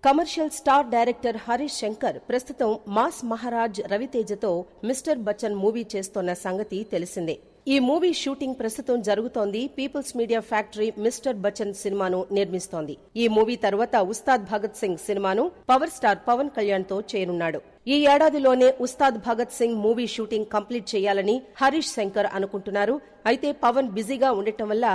Commercial star director Harish Shankar ప్రస్తుతం mass Maharaj రవితేజతో mister Bachchan movie చేస్తోన్న సంగతి తెలిసిందే. ఈ మూవీ షూటింగ్ ప్రస్తుతం జరుగుతోంది. People's media factory mister Bachchan సినిమాను నిర్మిస్తోంది. ఈ మూవీ తర్వాత ఉస్తాద్ భగత్ సింగ్ సినిమాను పవర్ స్టార్ పవన్ కళ్యాణ్ తో చేయనున్నాడు. ఈ ఏడాదిలోనే Ustaad Bhagat Singh movie shooting complete చేయాలని హరీష్ శంకర్ అనుకుంటున్నారు. అయితే పవన్ బిజీగా ఉండటం వల్ల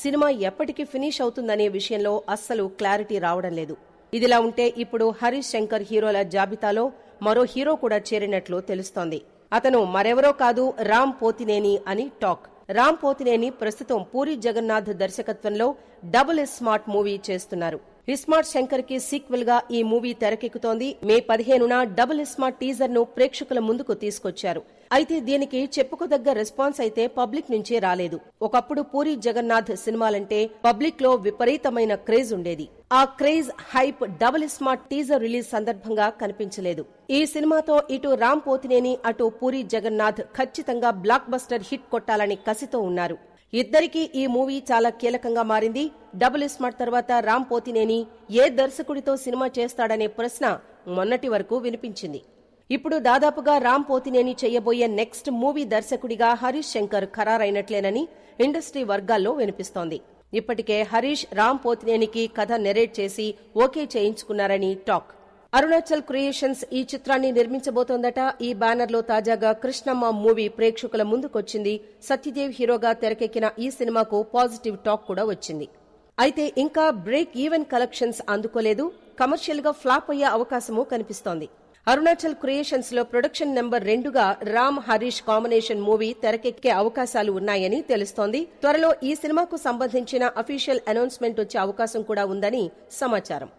సినిమా ఎప్పటికి ఫినిష్ అవుతుందనే విషయంలో అస్సలు క్లారిటీ రావడం లేదు. ఇదిలా ఉంటే ఇప్పుడు హరీష్ శంకర్ హీరోల జాబితాలో మరో హీరో కూడా చేరినట్లు తెలుస్తోంది. అతను మరెవరో కాదు, రామ్ పోతినేని అని టాక్. రామ్ పోతినేని ప్రస్తుతం పూరి జగన్నాథ్ దర్శకత్వంలో డబుల్ స్మార్ట్ మూవీ చేస్తున్నారు. ఇస్మార్ట్ శంకర్ కి సీక్వెల్ గా ఈ మూవీ తెరకెక్కుతోంది. మే 15న డబుల్ స్మార్ట్ టీజర్ ను ప్రేక్షకుల ముందుకు తీసుకొచ్చారు. అయితే దీనికి చెప్పుకోదగ్గ రెస్పాన్స్ అయితే పబ్లిక్ నుంచి రాలేదు. ఒకప్పుడు పూరి జగన్నాథ్ సినిమాలంటే పబ్లిక్ లో విపరీతమైన క్రేజ్ ఉండేది. ఆ craze hype double smart teaser release సందర్భంగా కనిపించలేదు. ఈ సినిమాతో ఇటు రామ్ పోతినేని అటు పూరి జగన్నాథ్ ఖచ్చితంగా బ్లాక్ బస్టర్ హిట్ కొట్టాలని కసితో ఉన్నారు. ఇద్దరికీ ఈ మూవీ చాలా కీలకంగా మారింది. డబుల్ స్మార్ట్ తర్వాత రామ్ పోతినేని ఏ దర్శకుడితో సినిమా చేస్తాడనే ప్రశ్న మొన్నటి వరకు వినిపించింది. ఇప్పుడు దాదాపుగా రామ్ పోతినేని చేయబోయే నెక్స్ట్ మూవీ దర్శకుడిగా హరీష్ శంకర్ ఖరారైనట్లేనని ఇండస్ట్రీ వర్గాల్లో వినిపిస్తోంది. ఇప్పటికే హరీష్ రామ్ పోతినేనికి కథ నెరేట్ చేసి ఓకే చేయించుకున్నారని టాక్. అరుణాచల్ క్రియేషన్స్ ఈ చిత్రాన్ని నిర్మించబోతోందట. ఈ బ్యానర్లో తాజాగా కృష్ణమ్మ మూవీ ప్రేక్షకుల ముందుకొచ్చింది. సత్యదేవ్ హీరోగా తెరకెక్కిన ఈ సినిమాకు పాజిటివ్ టాక్ కూడా వచ్చింది. అయితే ఇంకా బ్రేక్ ఈవెన్ కలెక్షన్స్ అందుకోలేదు. కమర్షియల్ గా ఫ్లాప్ అయ్యే అవకాశమూ కనిపిస్తోంది. అరుణాచల్ క్రియేషన్స్ లో ప్రొడక్షన్ నెంబర్ 2గా రామ్ హరీష్ కాంబినేషన్ మూవీ తెరకెక్కే అవకాశాలు ఉన్నాయని తెలుస్తోంది. త్వరలో ఈ సినిమాకు సంబంధించిన అఫీషియల్ అనౌన్స్మెంట్ వచ్చే అవకాశం కూడా ఉందని సమాచారం.